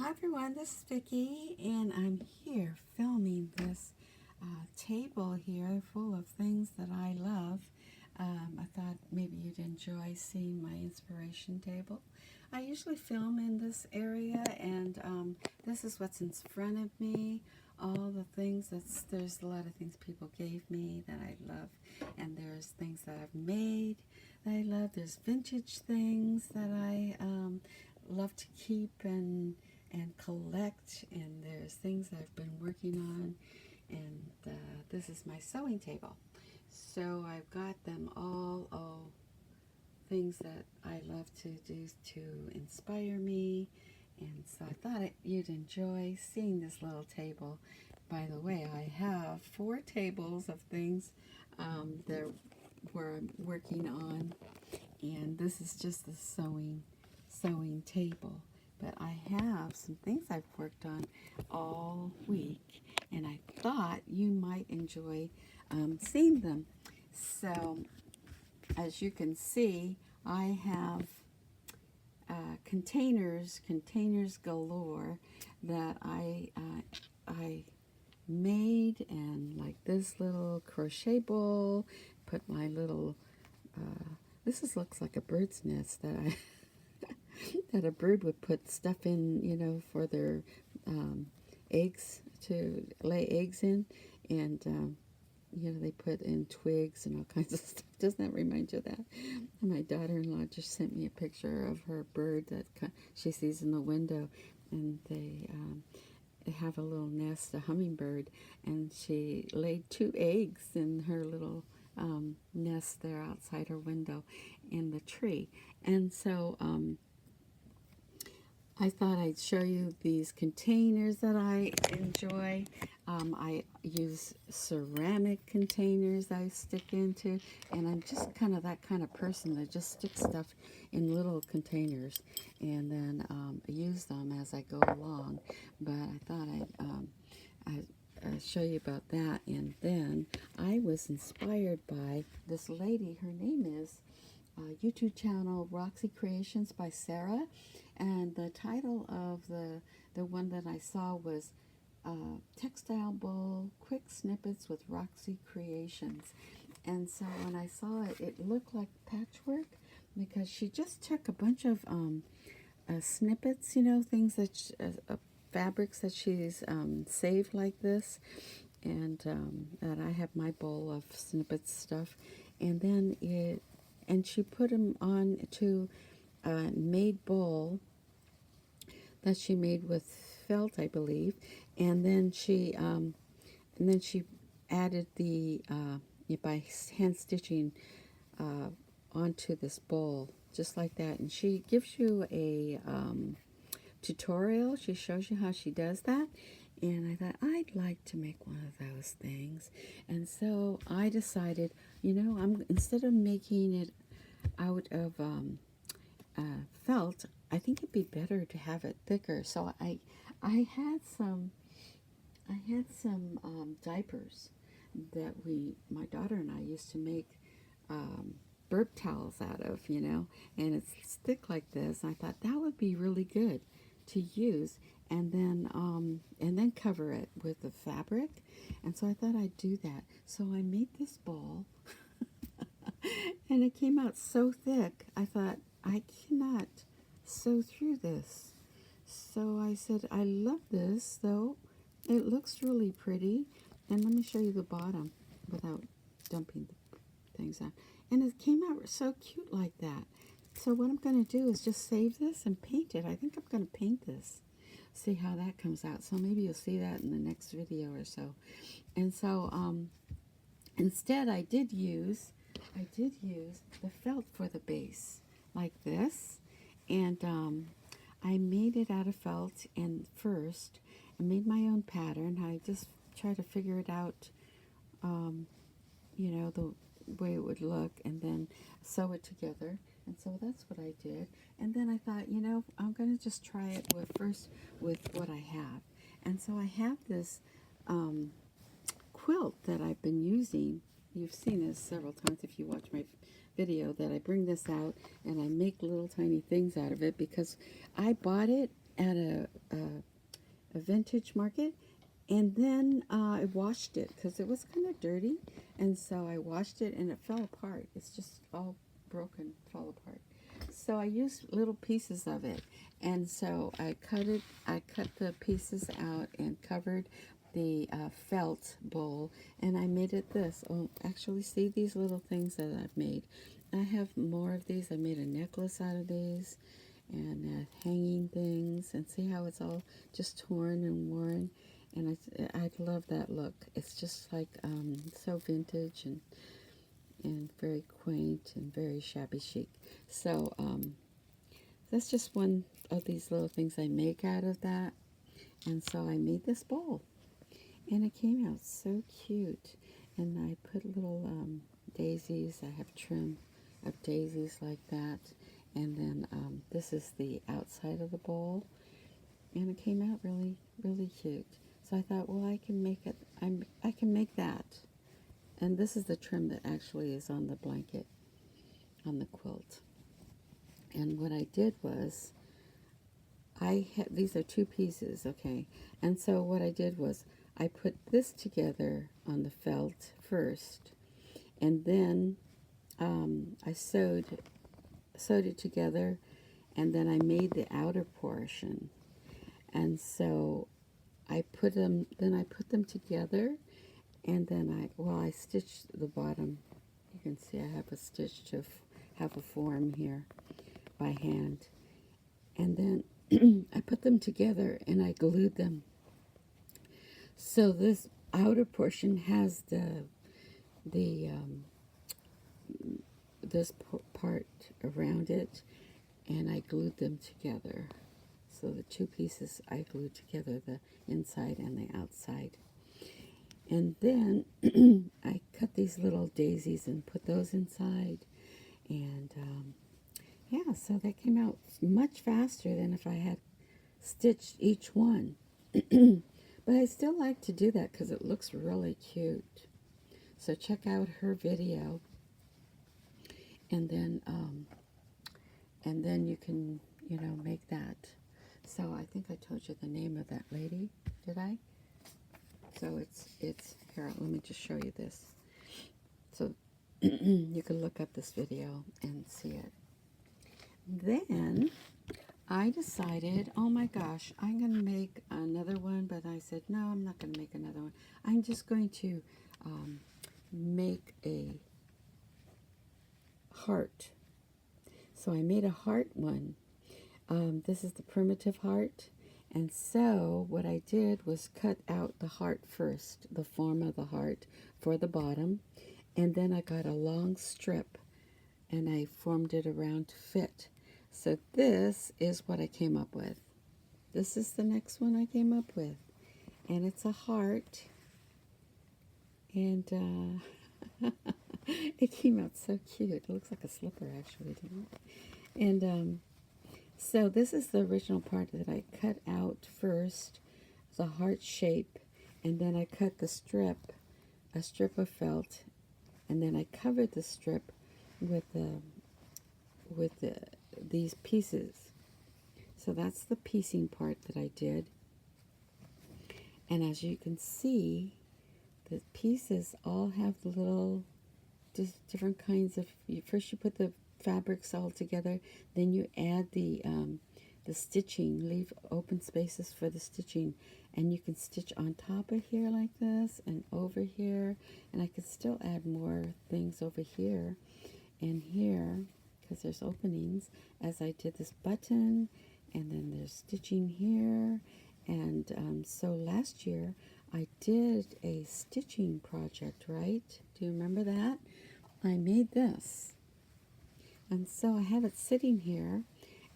Hi everyone, this is Vicki, and I'm here filming this table here full of things that I love. I thought maybe you'd enjoy seeing my inspiration table. I usually film in this area, and this is what's in front of me. All the things there's a lot of things people gave me that I love, and there's things that I've made that I love. There's vintage things that I love to keep and collect, and there's things I've been working on, and this is my sewing table. So I've got them all things that I love to do to inspire me, and so I thought you'd enjoy seeing this little table. By the way, I have 4 tables of things that where I'm working on, and this is just the sewing table. But I have some things I've worked on all week, and I thought you might enjoy seeing them. So, as you can see, I have containers galore that I made, and like this little crochet bowl, put my little, looks like a bird's nest that I that a bird would put stuff in, for their eggs, to lay eggs in, and they put in twigs and all kinds of stuff. Doesn't that remind you of that? And my daughter-in-law just sent me a picture of her bird that she sees in the window, and they have a little nest, a hummingbird, and she laid 2 eggs in her little nest there outside her window in the tree. And so I thought I'd show you these containers that I enjoy. I use ceramic containers I stick into, and I'm just kind of that kind of person that just sticks stuff in little containers, and then I use them as I go along. But I thought I'd show you about that. And then I was inspired by this lady. Her name is YouTube channel Roxy Creations by Sarah, and the title of the one that I saw was Textile Bowl Quick Snippets with Roxy Creations. And so when I saw it, it looked like patchwork, because she just took a bunch of snippets, things that fabrics that she's saved like this, and that I have my bowl of snippets stuff, and then she put them on to a made bowl that she made with felt, I believe, and then she added the by hand stitching onto this bowl just like that. And she gives you a tutorial. She shows you how she does that. And I thought I'd like to make one of those things. And so I decided, instead of making it out of felt, I think it'd be better to have it thicker. So I had some diapers that my daughter and I used to make burp towels out of, and it's thick like this. I thought that would be really good to use, and then cover it with the fabric. And so I thought I'd do that. So I made this bowl, and it came out so thick. I thought, I cannot sew through this. So I said, I love this though. It looks really pretty. And let me show you the bottom without dumping the things out. And it came out so cute like that. So what I'm going to do is just save this and paint it. I think I'm going to paint this. See how that comes out. So maybe you'll see that in the next video or so. And so instead I did use the felt for the base like this. And I made it out of felt, and first I made my own pattern. I just tried to figure it out, the way it would look, and then sew it together. And so that's what I did. And then I thought, I'm going to just try it first with what I have. And so I have this quilt that I've been using. You've seen this several times if you watch my video, that I bring this out and I make little tiny things out of it, because I bought it at a a vintage market. And then I washed it because it was kind of dirty. And so I washed it and it fell apart. It's just all broken, fell apart. So I used little pieces of it. And so I cut the pieces out and covered the felt bowl. And I made it this. Oh, actually, see these little things that I've made. I have more of these. I made a necklace out of these and hanging things. And see how it's all just torn and worn. And I love that look. It's just like so vintage and very quaint and very shabby chic. So that's just one of these little things I make out of that. And so I made this bowl. And it came out so cute. And I put little daisies. I have trim of daisies like that. And then this is the outside of the bowl. And it came out really, really cute. So I thought, well, I can make it. I can make that. And this is the trim that actually is on the blanket, on the quilt. And what I did was, these are two pieces, okay. And so what I did was, I put this together on the felt first, and then I sewed it together, and then I made the outer portion. And so I put them together, and then I stitched the bottom. You can see I have a stitch to have a form here by hand. And then I put them together and I glued them. So this outer portion has this part around it, and I glued them together. So the two pieces I glued together, the inside and the outside. And then I cut these little daisies and put those inside. And yeah, so that came out much faster than if I had stitched each one. But I still like to do that because it looks really cute. So check out her video. And then you can, make that. So I think I told you the name of that lady, did I? So it's here, let me just show you this. So you can look up this video and see it. Then I decided, oh my gosh, I'm going to make another one, but I said, no, I'm not going to make another one. I'm just going to make a heart. So I made a heart one. This is the primitive heart. And so what I did was cut out the heart first, the form of the heart for the bottom. And then I got a long strip and I formed it around to fit. So this is what I came up with. This is the next one I came up with. And it's a heart. And it came out so cute. It looks like a slipper actually, doesn't it? And so this is the original part that I cut out first, the heart shape, and then I cut a strip of felt, and then I covered the strip with these pieces. So that's the piecing part that I did. And as you can see, the pieces all have the little different kinds of, first you put the fabrics all together, then you add the stitching, leave open spaces for the stitching, and you can stitch on top of here like this and over here, and I could still add more things over here and here because there's openings as I did this button, and then there's stitching here. And so last year I did a stitching project, right? Do you remember that? I made this. And so I have it sitting here,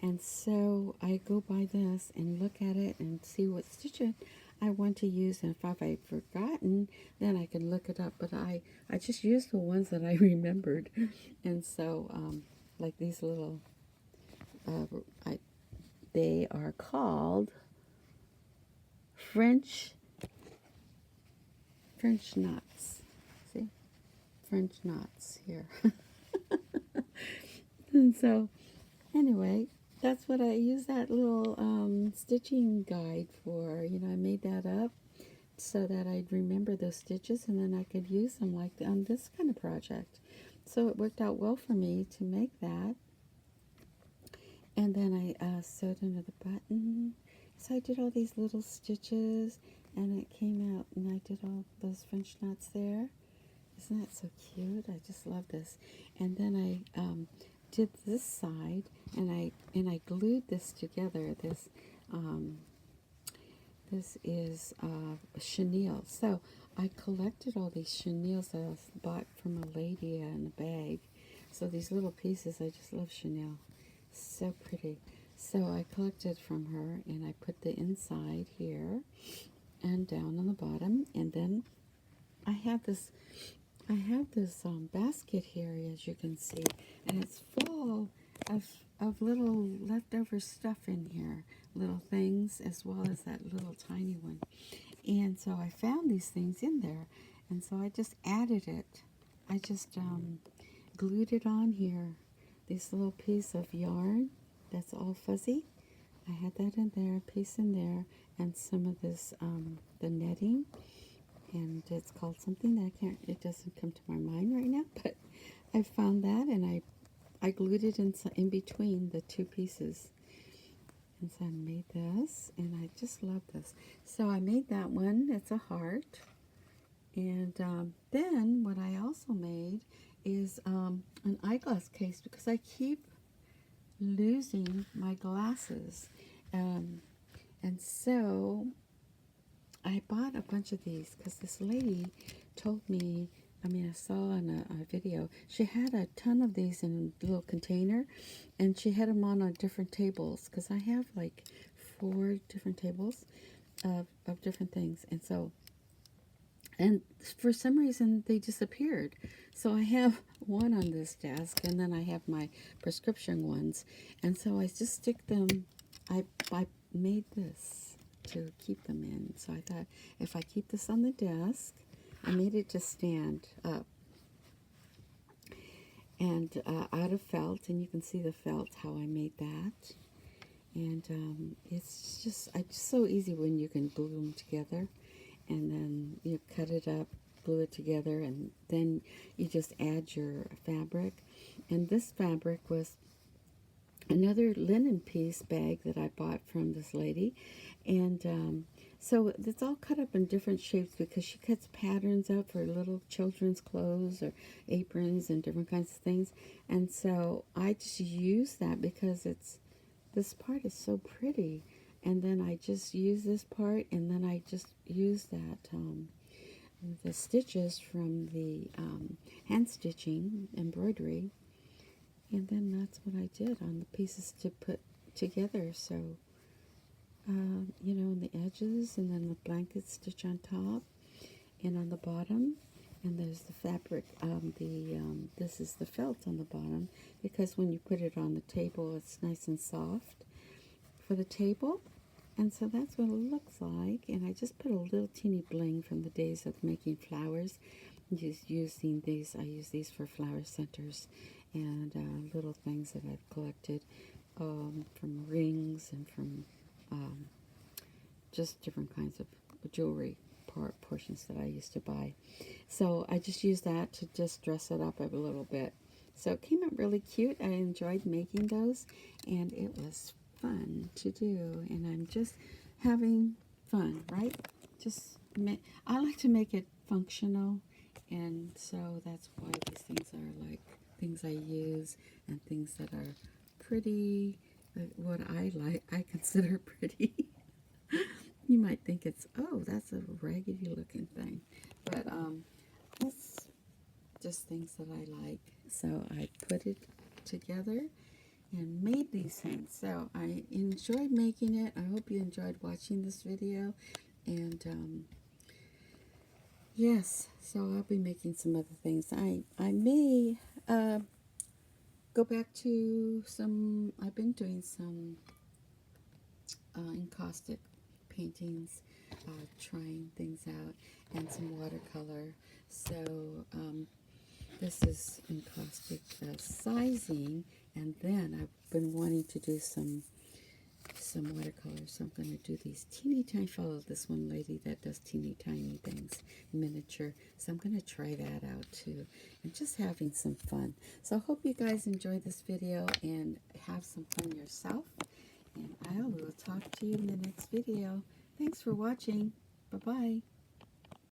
and so I go by this and look at it and see what stitches I want to use, and if I've forgotten, then I can look it up. But I just used the ones that I remembered. And so, like these little, they are called French knots. See? French knots here. And so, anyway, That's what I use that little stitching guide for. You know, I made that up so that I'd remember those stitches and then I could use them like on this kind of project. So it worked out well for me to make that. And then I sewed under the button. So I did all these little stitches and it came out and I did all those French knots there. Isn't that so cute? I just love this. And then I did this side and I glued this together. This is chenille. So I collected all these chenilles that I bought from a lady in a bag. So these little pieces, I just love chenille. So pretty. So I collected from her and I put the inside here and down on the bottom. And then I have this basket here, as you can see, and it's full of little leftover stuff in here, little things, as well as that little tiny one. And so I found these things in there, and so I just added it. I just glued it on here, this little piece of yarn that's all fuzzy. I had that in there, a piece in there, and some of this, the netting. And it's called something that it doesn't come to my mind right now, but I found that and I glued it in between the two pieces. And so I made this, and I just love this. So I made that one, it's a heart. And then what I also made is an eyeglass case, because I keep losing my glasses. And so I bought a bunch of these because this lady told me, I saw on a video, she had a ton of these in a little container, and she had them on different tables, because I have like 4 different tables of different things. And so, and for some reason they disappeared. So I have one on this desk, and then I have my prescription ones. And so I just stick them, I made this to keep them in. So I thought, if I keep this on the desk, I made it to stand up, and out of felt, and you can see the felt, how I made that. And it's just so easy when you can glue them together, and then you cut it up, glue it together, and then you just add your fabric. And this fabric was another linen piece bag that I bought from this lady. And so it's all cut up in different shapes because she cuts patterns up for little children's clothes or aprons and different kinds of things. And so I just use that because this part is so pretty. And then I just use this part, and then I just use that the stitches from the hand stitching embroidery. And then that's what I did on the pieces to put together. So, you know, on the edges, and then the blanket stitch on top and on the bottom. And there's the fabric, this is the felt on the bottom, because when you put it on the table, it's nice and soft for the table. And so that's what it looks like. And I just put a little teeny bling from the days of making flowers. Just using these, I use these for flower centers and little things that I've collected from rings and from just different kinds of jewelry portions that I used to buy. So I just used that to just dress it up a little bit. So it came out really cute. I enjoyed making those, and it was fun to do. And I'm just having fun, right? I like to make it functional, and so that's why these things are like things I use and things that are pretty, what I consider pretty. You might think it's, oh, that's a raggedy looking thing, but it's just things that I like. So I put it together and made these things. So I enjoyed making it. I hope you enjoyed watching this video. And yes, so I'll be making some other things. I may go back to some, I've been doing some encaustic paintings, trying things out, and some watercolor. So this is encaustic sizing And then I've been wanting to do some watercolors, so I'm going to do these teeny tiny. Follow this one lady that does teeny tiny things, miniature. So I'm going to try that out too, and just having some fun. So I hope you guys enjoy this video and have some fun yourself. And I will talk to you in the next video. Thanks for watching. Bye-bye.